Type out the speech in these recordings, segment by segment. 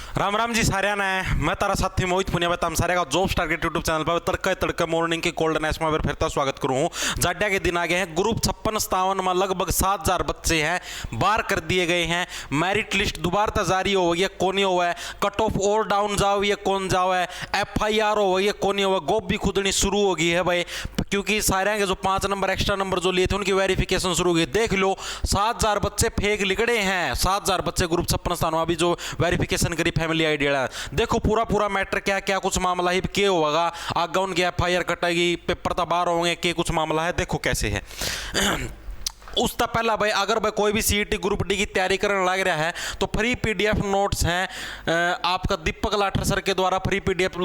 राम राम जी सारे ने मैं तारा साथी मोहित पुनिया बताम सारे का जॉब टारगेट यूट्यूब चैनल पर तड़के तड़के मॉर्निंग के कोल्ड नेस में फिरता स्वागत करूँ। जाड्या के दिन आ गए हैं। ग्रुप 56-57 में लगभग 7000 बच्चे हैं, बाहर कर दिए गए हैं। मेरिट लिस्ट दोबारा जारी हो गई है, कौन हुआ है, कट ऑफ और डाउन जाओ ये कौन जाओ है, FIR हो गई है कौन हुआ, गोप भी खुदनी शुरू हो गई है भाई, क्योंकि सारे के जो 5 नंबर एक्स्ट्रा नंबर जो लिए थे उनकी वेरिफिकेशन शुरू हो गई। देख लो 7000 बच्चे फेक लिखड़े हैं, 7000 बच्चे ग्रुप 56 अभी जो वेरिफिकेशन करी फैमिली आइडिया। देखो पूरा पूरा मैटर क्या क्या कुछ मामला ही के होगा, आगे उनकी FIR कटेगी, पेपर तो बाहर होंगे, के कुछ मामला है देखो कैसे है। उसका पहला भाई अगर भाई कोई भी CET ग्रुप डी की तैयारी करने लग रहा है तो फ्री PDF नोट्स हैं आपका दीपक लाठर सर के द्वारा फ्री PDF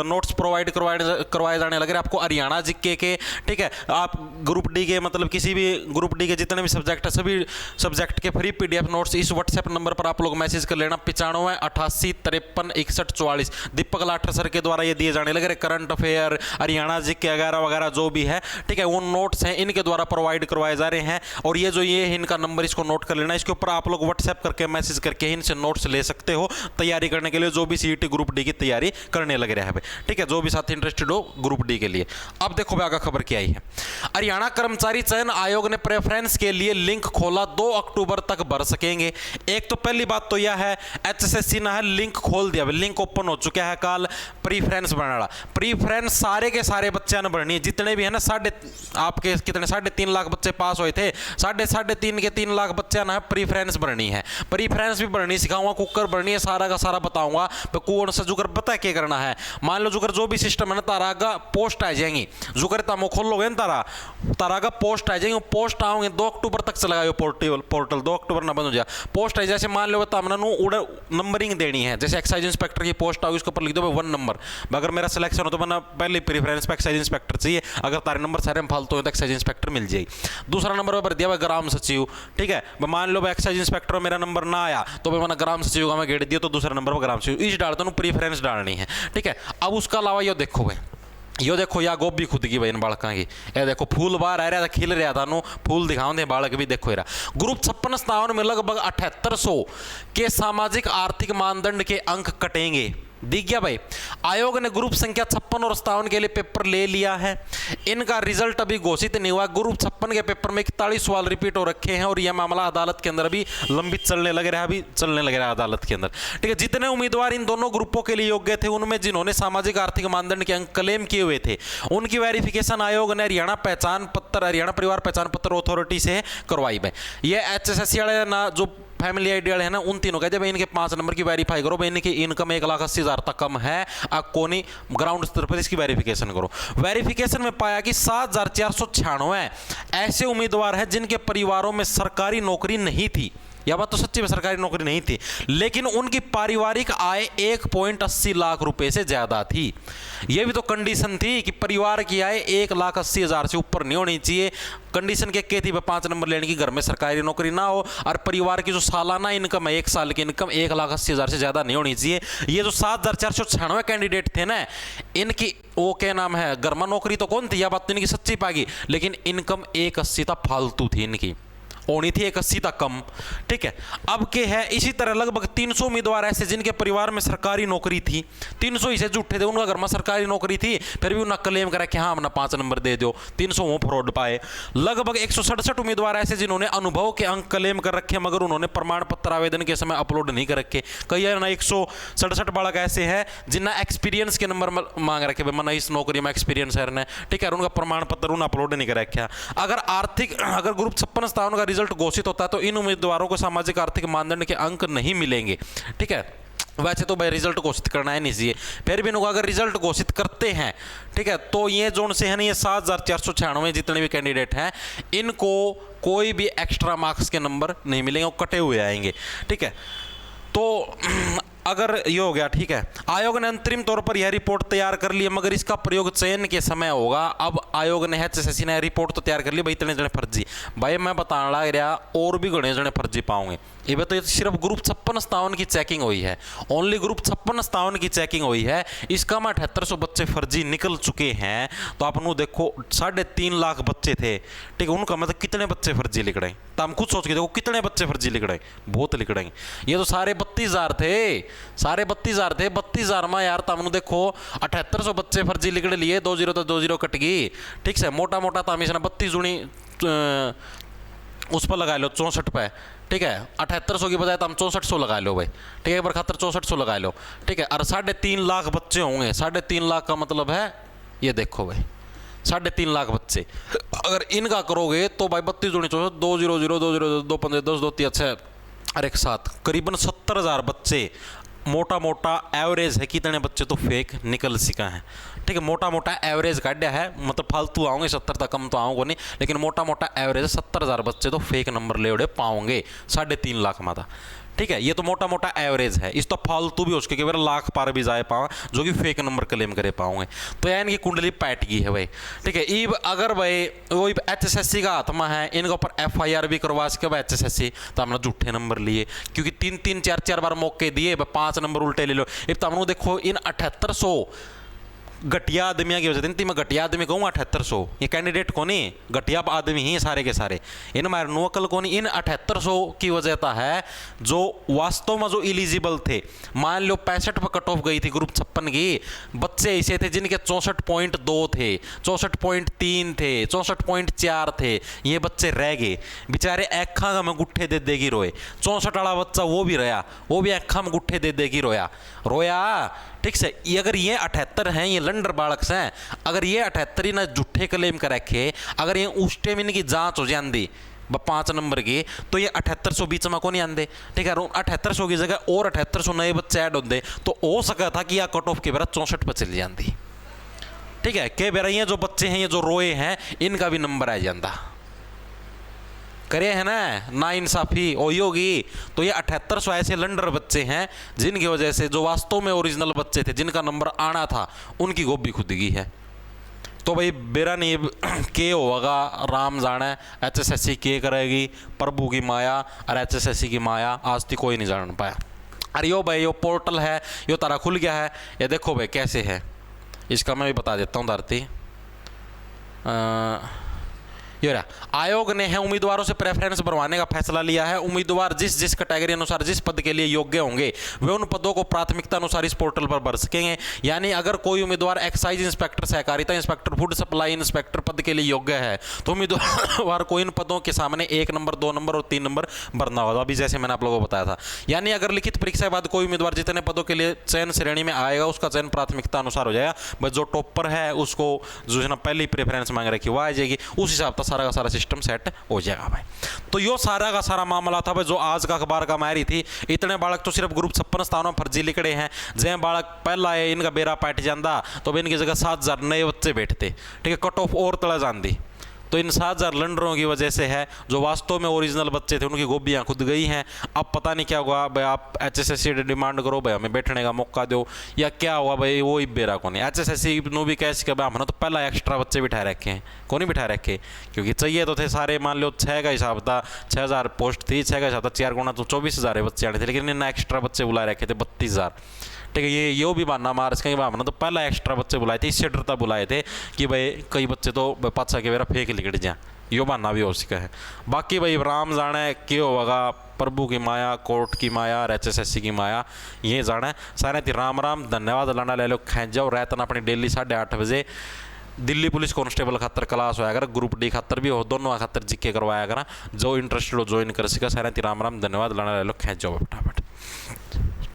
नोट्स प्रोवाइड करवाए जाने लग रहे हैं आपको हरियाणा जीके के। ठीक है, आप ग्रुप डी के मतलब किसी भी ग्रुप डी के जितने भी सब्जेक्ट है सभी सब्जेक्ट के फ्री PDF नोट्स इस WhatsApp नंबर पर आप लोग मैसेज कर लेना 95 88 53 61 44। दीपक लाठर सर के द्वारा ये दिए जाने लग रहे करंट अफेयर हरियाणा जीके वगैरह वगैरह जो भी है। ठीक है, वो नोट्स हैं इनके द्वारा प्रोवाइड करवाए जा रहे हैं। और ये जो ये है इनका नंबर इसको नोट कर लेना, इसके ऊपर आप लोग WhatsApp करके मैसेज करके इनसे नोट्स ले सकते हो तैयारी करने के लिए, जो भी CET ग्रुप डी की तैयारी करने लग रहा है भाई। ठीक है, जो भी साथी इंटरेस्टेड हो ग्रुप डी के लिए। अब देखो भाई आगे खबर क्या आई है। हरियाणा कर्मचारी चयन आयोग ने प्रेफरेंस के लिए लिंक खोला, 2 अक्टूबर तक भर सकेंगे। एक तो पहली बात तो यह है HSSC ने है लिंक खोल दिया, लिंक ओपन हो चुका है। कल प्रीफ्रेंस बनाना, प्रीफ्रेंस सारे के सारे बच्चों ने भरनी है, जितने भी है ना आपके कितने 3.5 लाख बच्चे पास हुए थे, 3.5 के 3 लाख बच्चे ना प्रीफ्रेंस भरनी है। प्रीफ्रेंस भी भरनी सिखाऊंगा, कुकर भरनी है, सारा का सारा बताऊंगा। तो कौन सा जुकर पता है क्या करना है। मान लो जुकर जो भी सिस्टम है ना तारा का पोस्ट आ जाएंगी, जुकर तमो खोल लोगे ना तारा का पोस्ट आ जाएंगे, पोस्ट आओगे 2 अक्टूबर तक चलेगा ये पोर्टल 2 अक्टूबर ना बंद हो जाए। पोस्ट है जैसे मान लो तमना नंबरिंग देनी है, जैसे एक्साइज इंस्पेक्टर की पोस्ट आओगी उसके ऊपर लिख दो 1 नंबर। अगर मेरा सिलेक्शन हो तो मैंने पहले प्रीफ्रेंस पे एक्साइज इंस्पेक्टर चाहिए, अगर तारे नंबर सारे में फालतू हो तो एक्साइज इंस्पेक्टर मिल जाएगी। दूसरा नंबर पर दिया ग्राम सचिव। ठीक है, मान लो एक्साइज इंस्पेक्टर मेरा नंबर ना आया तो मैंने ग्राम सचिव का मैं गेट दिया, तो दूसरा नंबर पर ग्राम सचिव इस डालता हूँ, प्रीफ्रेंस डालनी है। ठीक है, अब उसका अलावा ये देखो भाई, यो देखो या गोभी खुद की बहन बालका की, ये देखो फूल बाहर आ रहा था, खिल रहा था, फूल दिखाओ दे बालक भी देखो रहा। ग्रुप 56-57 में लगभग 7800 के सामाजिक आर्थिक मानदंड के अंक कटेंगे। दिख गया भाई, आयोग ने ग्रुप संख्या 56 और 57 के लिए पेपर ले लिया है। इनका रिजल्ट अभी घोषित नहीं हुआ। ग्रुप 56 के पेपर में 41 सवाल रिपीट हो रखे हैं और यह मामला अदालत के अंदर अभी लंबित चलने लग रहा है, अभी चलने लग रहा है अदालत के अंदर। ठीक है, जितने उम्मीदवार इन दोनों ग्रुपों के लिए योग्य थे उनमें जिन्होंने सामाजिक आर्थिक मानदंड के अंक क्लेम किए हुए थे उनकी वेरिफिकेशन आयोग ने हरियाणा परिवार पहचान पत्र अथॉरिटी से करवाई भाई। ये HSSC वाले ना जो फैमिली आइडिया है ना उन तीनों का जब इनके 5 नंबर की वेरीफाई करो, इनकी इनकम 1,80,000 तक कम है, आप कोनी ग्राउंड स्तर पर इसकी वेरिफिकेशन करो। वेरिफिकेशन में पाया कि 7496 ऐसे उम्मीदवार हैं जिनके परिवारों में सरकारी नौकरी नहीं थी। यह बात तो सच्ची में सरकारी नौकरी नहीं थी, लेकिन उनकी पारिवारिक आय 1.80 लाख रुपए से ज्यादा थी। यह भी तो कंडीशन थी कि परिवार की आय 1,80,000 से ऊपर नहीं होनी चाहिए। कंडीशन क्या थी, 5 नंबर लेने की, घर में सरकारी नौकरी ना हो और परिवार की जो सालाना इनकम है 1 साल की इनकम 1,80,000 से ज्यादा नहीं होनी चाहिए। ये जो 7496 कैंडिडेट थे ना, इनकी वो क्या नाम है घर में नौकरी तो कौन थी, यह बात तो इनकी सच्ची पागी, लेकिन इनकम 1,80 तक फालतू थी, इनकी होनी थी 1,80 तक कम। ठीक है, अब के है इसी तरह लगभग 300 उम्मीदवार ऐसे जिनके परिवार में सरकारी नौकरी थी, 300 ही से झूठे थे, उनका घर में सरकारी नौकरी थी फिर भी उन्हें क्लेम करा कि हाँ हमने 5 नंबर दे दो, 300 वो फ्रॉड पाए। लगभग 167 उम्मीदवार ऐसे जिन्होंने अनुभव के अंक क्लेम कर रखे मगर उन्होंने प्रमाण पत्र आवेदन के समय अपलोड नहीं कर रखे। कई ना 167 बालक ऐसे हैं जिन्हें एक्सपीरियंस के नंबर मांग रखे, मैंने इस नौकरी में एक्सपीरियंस है ने, ठीक है, उनका प्रमाण पत्र उन्हें अपलोड नहीं कर रखा। अगर ग्रुप 56-57 का रिजल्ट घोषित होता है तो इन उम्मीदवारों को सामाजिक आर्थिक मानदंड के अंक नहीं मिलेंगे। ठीक है, वैसे तो भाई रिजल्ट घोषित करना है नहीं चाहिए, फिर भी इनको अगर रिजल्ट घोषित करते हैं, ठीक है, तो ये जोन से है ना ये 7496 जितने भी कैंडिडेट हैं इनको कोई भी एक्स्ट्रा मार्क्स के नंबर नहीं मिलेंगे, वो कटे हुए आएंगे। ठीक है, तो अगर ये हो गया। ठीक है, आयोग ने अंतरिम तौर पर यह रिपोर्ट तैयार कर ली है, मगर इसका प्रयोग चयन के समय होगा। अब आयोग ने HSSC ने रिपोर्ट तो तैयार कर ली भाई, इतने जने फर्जी। भाई मैं बताने लग रहा और भी घने जने फर्जी पाओगे। ये तो सिर्फ ग्रुप 56-57 की चेकिंग हुई है, ओनली ग्रुप 56-57 की चेकिंग हुई है। इसका में 7800 बच्चे फर्जी निकल चुके हैं। तो आप देखो 3.5 लाख बच्चे थे, ठीक है, उनका मतलब कितने बच्चे फर्जी लिख रहे हैं। तो हम खुद सोच के देखो कितने बच्चे फर्जी लिख रहे हैं, बहुत लिख रहे हैं। ये तो सारे 32,000 थे, सारे 32,000 थे। 32,000 में यार तमनु देखो 7800 बच्चे फर्जी लिख लिए, 20 तो 20 कट गई, ठीक है। मोटा मोटा तम इसने 32 जुनी उस पर लगा लो 64 पे, ठीक है। 7800 की बजाय तुम 6400 लगा लो भाई, ठीक है, एक बार खातर 6400 लगा लो, ठीक है। और 3.5 लाख बच्चे होंगे, 3.5 लाख का मतलब है ये देखो भाई 3.5 लाख बच्चे। अगर इनका करोगे तो भाई 32 दूनी 64, 200 200 2 15 10 2 3 6 और एक साथ करीबन 70,000 बच्चे मोटा मोटा एवरेज है कितने बच्चे तो फेक निकल सका है, ठीक है। मोटा मोटा एवरेज काढ़ा है, मतलब फालतू आओगे 70 तक कम तो आओगे नहीं, लेकिन मोटा मोटा एवरेज 70,000 बच्चे तो फेक नंबर ले उड़े पाओगे 3.5 लाख माता, ठीक है। ये तो मोटा मोटा एवरेज है, इस तो फालतू भी हो सके कि लाख पार भी जाए पाओ जो कि फेक नंबर क्लेम करे पाओगे। तो यार इनकी कुंडली पैट गई है भाई, ठीक है। इब अगर भाई वो HSSC का हाथ में है, इनके ऊपर FIR भी करवा सके भाई HSSC, तो हमने झूठे नंबर लिए क्योंकि 3-3 4-4 बार मौके दिए, 5 नंबर उल्टे ले लो। इब तो हमने देखो इन 7800 घटिया आदमियों की वजह से, मैं घटिया आदमी कहूँगा 7800, ये कैंडिडेट को नहीं, घटिया आदमी ही सारे के सारे, इन मार नोकल को नहीं। इन 7800 की वजह है जो वास्तव में जो इलिजिबल थे, मान लो 65 पर कट ऑफ गई थी ग्रुप 56 की, बच्चे ऐसे थे जिनके 64.2 थे, 64.3 थे, 64.4 थे, ये बच्चे रह गए बेचारे अखा में गुट्ठे दे देगी रोए। 64 वाला बच्चा वो भी रहा, वो भी अखा में गुट्ठे दे देगी रोया रोया, ठीक से। ये अगर ये 78 हैं, ये लंडर बालक हैं, अगर ये 78 ही ना झूठे क्लेम कर रखे, अगर ये उस टाइम इनकी जांच हो जाती 5 नंबर की, तो ये 7800 बीच में को नहीं आते, ठीक है। 7800 की जगह और 7800 नए बच्चे ऐड होते, तो हो सका था कि यह कट ऑफ के बेरा 64 पर चली जाती, ठीक है। के बेरा ये जो बच्चे हैं, ये जो रोए हैं, इनका भी नंबर आ जाता। करे है ना इंसाफी होई होगी। तो ये 7800 ऐसे लंडर बच्चे हैं जिनकी वजह से जो वास्तव में ओरिजिनल बच्चे थे, जिनका नंबर आना था, उनकी गोभी खुदगी है। तो भाई बेरा नहीं के होगा, राम जाने HSSC के करेगी, प्रभु की माया और HSSC की माया आज तक कोई नहीं जान पाया। अरे यो भाई यो पोर्टल है, यो तारा खुल गया है, ये देखो भाई कैसे है, इसका मैं भी बता देता हूँ धरती। ये रहा, आयोग ने है उम्मीदवारों से प्रेफरेंस बढ़वाने का फैसला लिया है। उम्मीदवार जिस जिस कैटेगरी अनुसार जिस पद के लिए योग्य होंगे, वे उन पदों को प्राथमिकता अनुसार इस पोर्टल पर भर सकेंगे। यानी अगर कोई उम्मीदवार एक्साइज इंस्पेक्टर, सहकारिता इंस्पेक्टर, फूड सप्लाई इंस्पेक्टर पद के लिए योग्य है, तो उम्मीदवार को इन पदों के सामने 1 नंबर 2 नंबर और 3 नंबर भरना होगा, अभी जैसे मैंने आप लोगों को बताया था। यानी अगर लिखित परीक्षा के बाद कोई उम्मीदवार जितने पदों के लिए चयन श्रेणी में आएगा, उसका चयन प्राथमिकता अनुसार हो जाएगा। बस जो टॉपर है उसको जो है ना पहली प्रेफरेंस मांग रखी वो आ जाएगी, उस हिसाब का सारा सिस्टम सेट हो जाएगा भाई। तो यो सारा का सारा मामला था भाई, जो आज का अखबार का मारी थी। इतने बालक तो सिर्फ ग्रुप 56 स्थानों फर्जी लिखड़े हैं। जै बालक पहला है इनका बेरा पैट जाता, तो इनकी जगह 7,000 नए बच्चे बैठते, ठीक है, कट ऑफ और तला जाती। तो इन 7,000 लंडरों की वजह से है, जो वास्तव में ओरिजिनल बच्चे थे उनकी गोभियाँ खुद गई हैं। अब पता नहीं क्या हुआ भाई, आप HSSC डिमांड करो भाई हमें बैठने का मौका दो, या क्या हुआ भाई वो ही बेरा को नहीं। HSSC नो भी कैसे कि भाई हमने तो पहला एक्स्ट्रा बच्चे बिठा रखे हैं, कौन नहीं बिठा रखे, क्योंकि चाहिए तो थे सारे। मान लो 6 का हिसाब था, 6,000 पोस्ट थी, 6 का हिसाब था 4 गुना तो 24,000 बच्चे आने थे, लेकिन इन्हें एक्स्ट्रा बच्चे बुला रखे थे 32,000, ठीक है। ये भी बहाना मार सकेंगे भाई हमने तो पहला एक्स्ट्रा बच्चे बुलाए थे, इससे डरता बुलाए थे कि भाई कई बच्चे तो पाछा के मेरा फेंक लिखट जाए, यो बहाना भी हो सका है। बाकी भाई राम जाने क्यों होगा, प्रभु की माया, कोर्ट की माया और HSSC की माया, ये जाना है। सारे थी राम राम, धन्यवाद। लाना ले लो खेच जाओ रहतना अपनी डेली 8:30 बजे दिल्ली पुलिस कांस्टेबल खातर क्लास होया कर, ग्रुप डी खातर भी हो, दोनों खातर जिक्के करवाया करा। जो इंटरेस्टेड हो ज्वाइन कर सका। सारे थी राम राम, धन्यवाद। लाना ले लो खेच जाओ फटाफट।